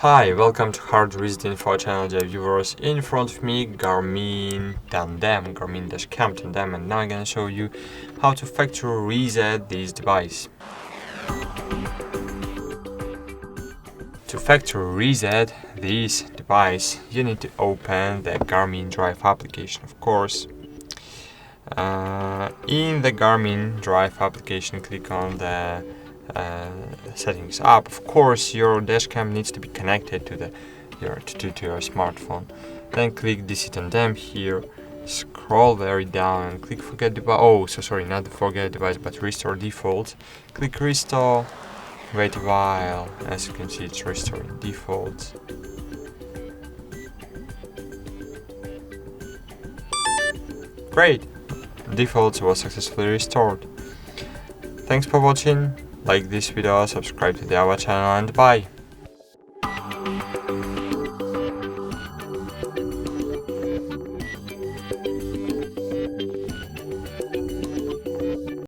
Hi, welcome to HardReset.Info channel, dear viewers. In front of me, Garmin Dash Cam Tandem, and now I'm gonna show you how to factory reset this device. To factory reset this device, you need to open the Garmin Drive application, of course. In the Garmin Drive application, click on the settings app. Of course, your dashcam needs to be connected to your smartphone. Then click DC Tandem here. Scroll very down and click forget device. Not the forget device, but restore default. Click restore. Wait a while. As you can see, it's restoring default. Great! Default was successfully restored. Thanks for watching. Like this video, subscribe to our channel, and bye!